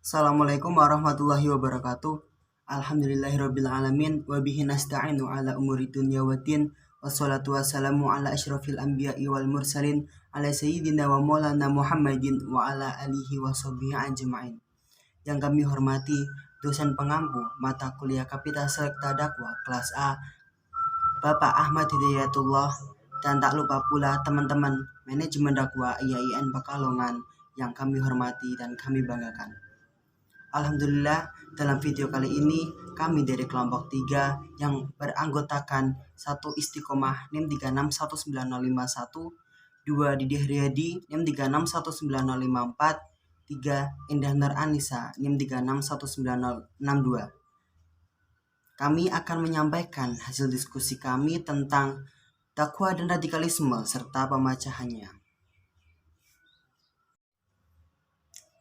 Assalamualaikum warahmatullahi wabarakatuh. Alhamdulillahirabbil alamin wa bihi nasta'inu ala umuri dunya waddin. Wassalatu wassalamu ala asyrafil anbiya'i wal mursalin ala sayyidina wa maulana Muhammadin wa ala alihi wa sahbihi ajma'in. Yang kami hormati dosen pengampu mata kuliah Kapital Selekta Dakwah kelas A, Bapak Ahmad Hidayatullah, dan tak lupa pula teman-teman manajemen dakwah IAIN Pekalongan yang kami hormati dan kami banggakan. Alhamdulillah, dalam video kali ini kami dari kelompok 3 yang beranggotakan 1 Istiqomah NIM 3619051, 2 Didi Haryadi NIM 3619054, 3 Indah Nur Anissa NIM 3619062. Kami akan menyampaikan hasil diskusi kami tentang dakwah dan radikalisme serta pemecahannya.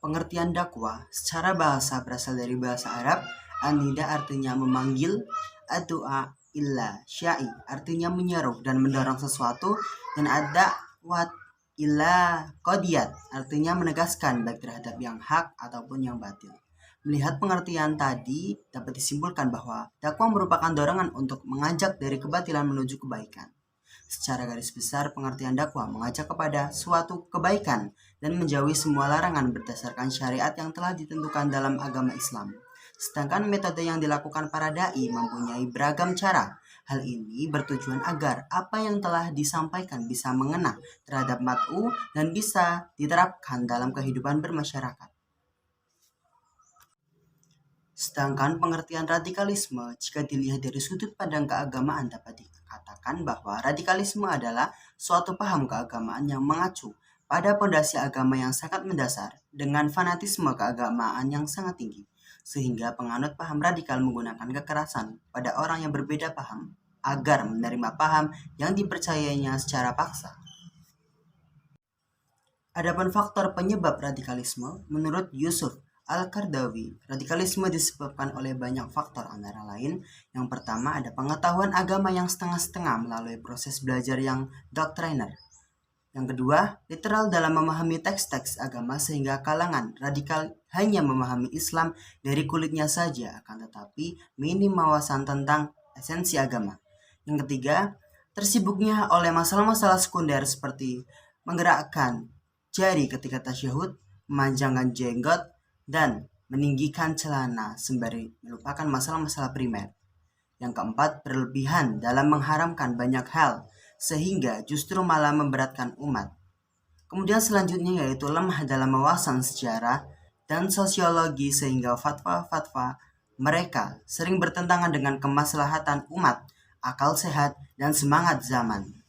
Pengertian dakwah secara bahasa berasal dari bahasa Arab. Anida artinya memanggil, addu'a illa syai artinya menyeru dan mendorong sesuatu, dan ad-da'wat illa qadiyat artinya menegaskan baik terhadap yang hak ataupun yang batil. Melihat pengertian tadi dapat disimpulkan bahwa dakwah merupakan dorongan untuk mengajak dari kebatilan menuju kebaikan. Secara garis besar, pengertian dakwah mengajak kepada suatu kebaikan dan menjauhi semua larangan berdasarkan syariat yang telah ditentukan dalam agama Islam. Sedangkan metode yang dilakukan para dai mempunyai beragam cara. Hal ini bertujuan agar apa yang telah disampaikan bisa mengena terhadap mat'u dan bisa diterapkan dalam kehidupan bermasyarakat. Sedangkan pengertian radikalisme jika dilihat dari sudut pandang keagamaan dapat dikatakan bahwa radikalisme adalah suatu paham keagamaan yang mengacu pada pondasi agama yang sangat mendasar dengan fanatisme keagamaan yang sangat tinggi, sehingga penganut paham radikal menggunakan kekerasan pada orang yang berbeda paham agar menerima paham yang dipercayainya secara paksa. Adapun faktor penyebab radikalisme, menurut Yusuf Al-Qaradawi, radikalisme disebabkan oleh banyak faktor, antara lain yang pertama ada pengetahuan agama yang setengah-setengah melalui proses belajar yang doktriner. Yang kedua, literal dalam memahami teks-teks agama sehingga kalangan radikal hanya memahami Islam dari kulitnya saja, akan tetapi minim wawasan tentang esensi agama. Yang ketiga, tersibuknya oleh masalah-masalah sekunder seperti menggerakkan jari ketika tasyahud, memanjangkan jenggot, dan meninggikan celana sembari melupakan masalah-masalah primer. Yang keempat, berlebihan dalam mengharamkan banyak hal sehingga justru malah memberatkan umat. Kemudian selanjutnya yaitu lemah dalam wawasan sejarah dan sosiologi sehingga fatwa-fatwa mereka sering bertentangan dengan kemaslahatan umat, akal sehat, dan semangat zaman.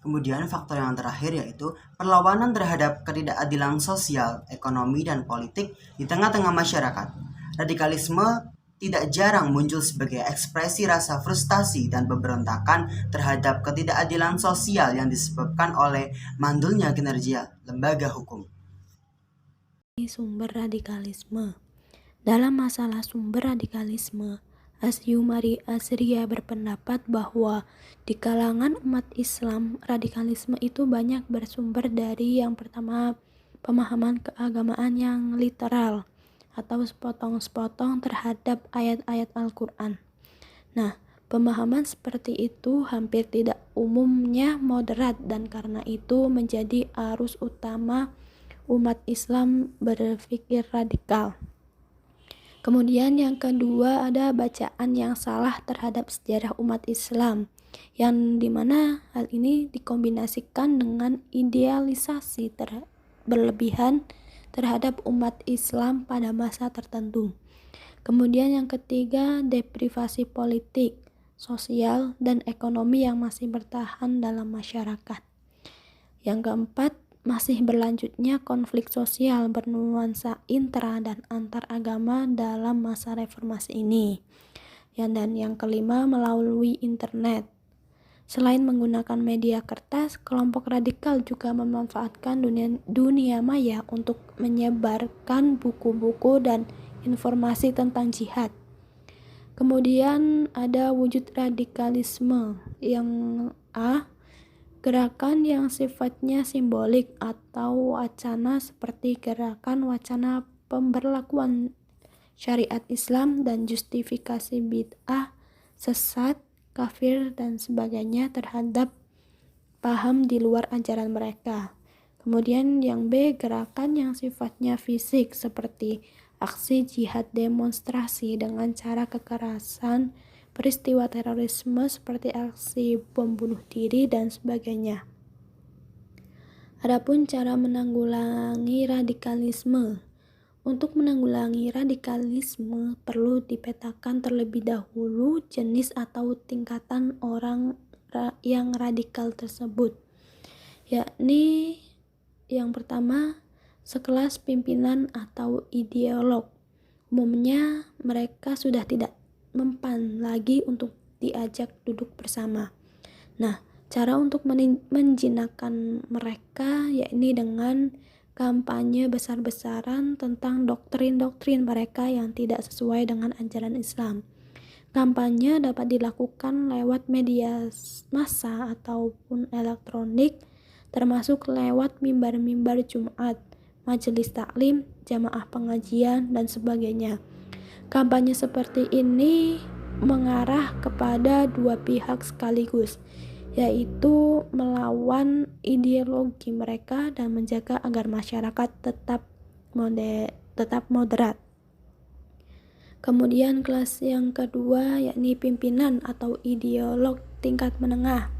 Kemudian faktor yang terakhir yaitu perlawanan terhadap ketidakadilan sosial, ekonomi, dan politik di tengah-tengah masyarakat. Radikalisme tidak jarang muncul sebagai ekspresi rasa frustasi dan pemberontakan terhadap ketidakadilan sosial yang disebabkan oleh mandulnya kinerja lembaga hukum. Sumber radikalisme. Dalam masalah sumber radikalisme, Asyumari Asria berpendapat bahwa di kalangan umat Islam, radikalisme itu banyak bersumber dari yang pertama, pemahaman keagamaan yang literal atau sepotong-sepotong terhadap ayat-ayat Al-Quran. Nah, pemahaman seperti itu hampir tidak umumnya moderat, dan karena itu menjadi arus utama umat Islam berpikir radikal. Kemudian yang kedua ada bacaan yang salah terhadap sejarah umat Islam, yang dimana hal ini dikombinasikan dengan idealisasi berlebihan terhadap umat Islam pada masa tertentu. Kemudian yang ketiga, deprivasi politik, sosial, dan ekonomi yang masih bertahan dalam masyarakat. Yang keempat, masih berlanjutnya konflik sosial bernuansa intra dan antar agama dalam masa reformasi ini. Dan yang kelima, melalui internet. Selain menggunakan media kertas, kelompok radikal juga memanfaatkan dunia maya untuk menyebarkan buku-buku dan informasi tentang jihad. Kemudian ada wujud radikalisme yang A, Gerakan yang sifatnya simbolik atau wacana seperti gerakan wacana pemberlakuan syariat Islam dan justifikasi bid'ah, sesat, kafir, dan sebagainya terhadap paham di luar ajaran mereka. Kemudian yang B, gerakan yang sifatnya fisik seperti aksi jihad demonstrasi dengan cara kekerasan, peristiwa terorisme seperti aksi bom bunuh diri dan sebagainya. Adapun cara menanggulangi radikalisme. Untuk menanggulangi radikalisme perlu dipetakan terlebih dahulu jenis atau tingkatan orang yang radikal tersebut, yakni yang pertama, sekelas pimpinan atau ideolog. Umumnya mereka sudah tidak mempan lagi untuk diajak duduk bersama. Nah, cara untuk menjinakkan mereka yakni dengan kampanye besar-besaran tentang doktrin-doktrin mereka yang tidak sesuai dengan ajaran Islam. Kampanye dapat dilakukan lewat media massa ataupun elektronik, termasuk lewat mimbar-mimbar Jumat, majelis taklim, jamaah pengajian, dan sebagainya. Kampanye seperti ini mengarah kepada dua pihak sekaligus, yaitu melawan ideologi mereka dan menjaga agar masyarakat tetap moderat. Kemudian kelas yang kedua yakni pimpinan atau ideolog tingkat menengah.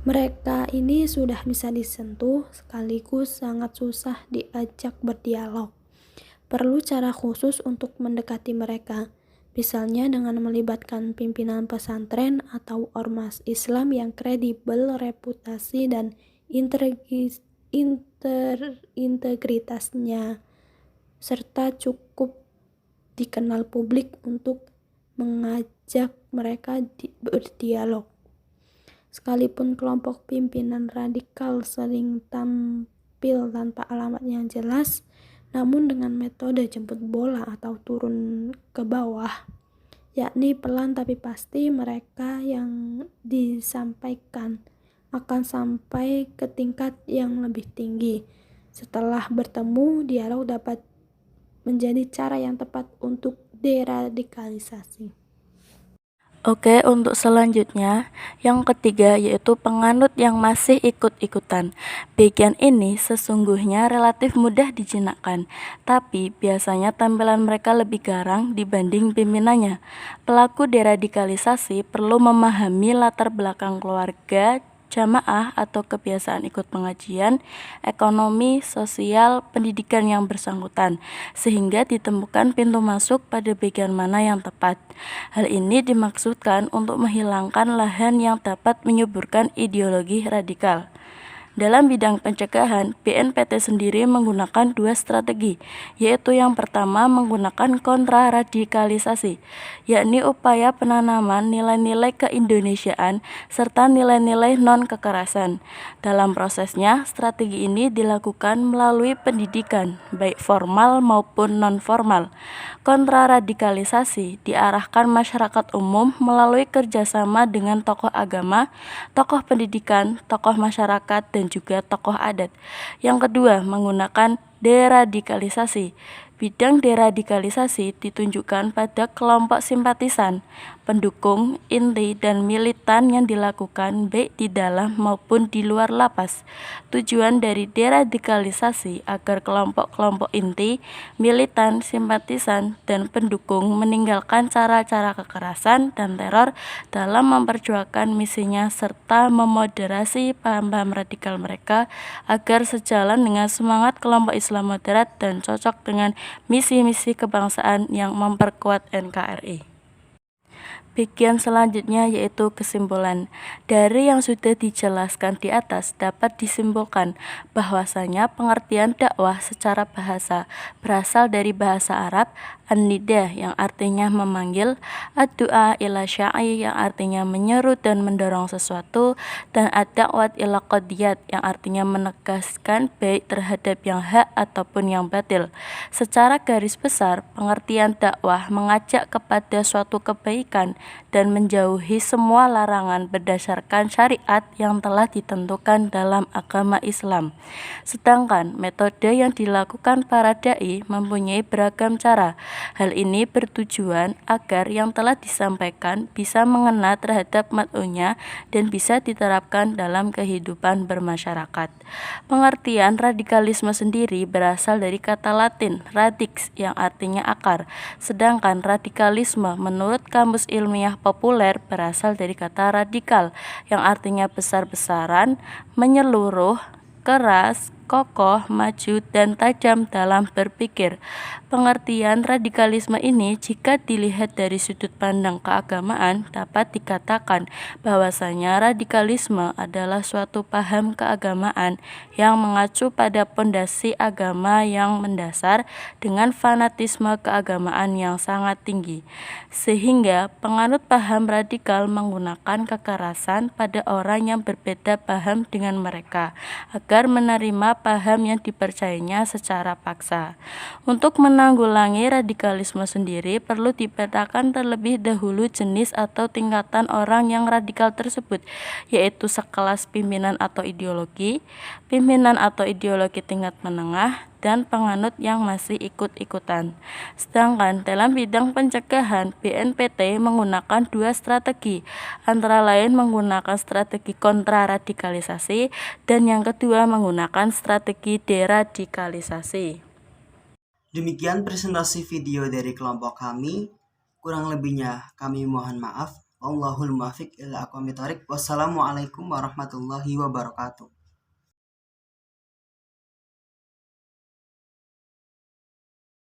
Mereka ini sudah bisa disentuh sekaligus sangat susah diajak berdialog. Perlu cara khusus untuk mendekati mereka, misalnya dengan melibatkan pimpinan pesantren atau ormas Islam yang kredibel reputasi dan integritasnya, serta cukup dikenal publik untuk mengajak mereka berdialog. Sekalipun kelompok pimpinan radikal sering tampil tanpa alamat yang jelas, namun dengan metode jemput bola atau turun ke bawah, yakni pelan tapi pasti, mereka yang disampaikan akan sampai ke tingkat yang lebih tinggi. Setelah bertemu, dialog dapat menjadi cara yang tepat untuk deradikalisasi. Oke, untuk selanjutnya, yang ketiga yaitu penganut yang masih ikut-ikutan. Bagian ini sesungguhnya relatif mudah dijinakkan, tapi biasanya tampilan mereka lebih garang dibanding pimpinannya. Pelaku deradikalisasi perlu memahami latar belakang keluarga, jamaah atau kebiasaan ikut pengajian, ekonomi, sosial, pendidikan yang bersangkutan, sehingga ditemukan pintu masuk pada bagian mana yang tepat. Hal ini dimaksudkan untuk menghilangkan lahan yang dapat menyuburkan ideologi radikal. Dalam bidang pencegahan, BNPT sendiri menggunakan dua strategi, yaitu yang pertama menggunakan kontraradikalisasi, yakni upaya penanaman nilai-nilai keindonesiaan serta nilai-nilai non-kekerasan. Dalam prosesnya, strategi ini dilakukan melalui pendidikan, baik formal maupun non-formal. Kontraradikalisasi diarahkan masyarakat umum melalui kerjasama dengan tokoh agama, tokoh pendidikan, tokoh masyarakat, dan juga tokoh adat. Yang kedua, menggunakan deradikalisasi. Bidang deradikalisasi ditunjukkan pada kelompok simpatisan, pendukung, inti, dan militan yang dilakukan baik di dalam maupun di luar lapas. Tujuan dari deradikalisasi agar kelompok-kelompok inti, militan, simpatisan, dan pendukung meninggalkan cara-cara kekerasan dan teror dalam memperjuangkan misinya serta memoderasi paham-paham radikal mereka agar sejalan dengan semangat kelompok Islam moderat dan cocok dengan misi-misi kebangsaan yang memperkuat NKRI. Bagian selanjutnya yaitu kesimpulan. Dari yang sudah dijelaskan di atas dapat disimpulkan bahwasanya pengertian dakwah secara bahasa berasal dari bahasa Arab an-nidah yang artinya memanggil, ad-du'a ila sya'i yang artinya menyeru dan mendorong sesuatu, dan ad-da'wat ila qadiyat yang artinya menegaskan baik terhadap yang hak ataupun yang batil. Secara garis besar, pengertian dakwah mengajak kepada suatu kebaikan dan menjauhi semua larangan berdasarkan syariat yang telah ditentukan dalam agama Islam. Sedangkan metode yang dilakukan para dai mempunyai beragam cara. Hal ini bertujuan agar yang telah disampaikan bisa mengena terhadap mad'unya dan bisa diterapkan dalam kehidupan bermasyarakat. Pengertian radikalisme sendiri berasal dari kata Latin radix yang artinya akar, sedangkan radikalisme menurut kamus ilmiah populer berasal dari kata radikal yang artinya besar-besaran, menyeluruh, keras, kokoh, maju, dan tajam dalam berpikir. Pengertian radikalisme ini jika dilihat dari sudut pandang keagamaan dapat dikatakan bahwasanya radikalisme adalah suatu paham keagamaan yang mengacu pada pondasi agama yang mendasar dengan fanatisme keagamaan yang sangat tinggi, sehingga penganut paham radikal menggunakan kekerasan pada orang yang berbeda paham dengan mereka agar menerima paham yang dipercayainya secara paksa. Untuk menanggulangi radikalisme sendiri perlu dipetakan terlebih dahulu jenis atau tingkatan orang yang radikal tersebut, yaitu sekelas pimpinan atau ideologi tingkat menengah, dan penganut yang masih ikut-ikutan. Sedangkan dalam bidang pencegahan, BNPT menggunakan dua strategi, antara lain menggunakan strategi kontraradikalisasi dan yang kedua menggunakan strategi deradikalisasi. Demikian presentasi video dari kelompok kami. Kurang lebihnya kami mohon maaf. Wallahul muwaffiq ila aqwamit thoriq. Wassalamualaikum warahmatullahi wabarakatuh.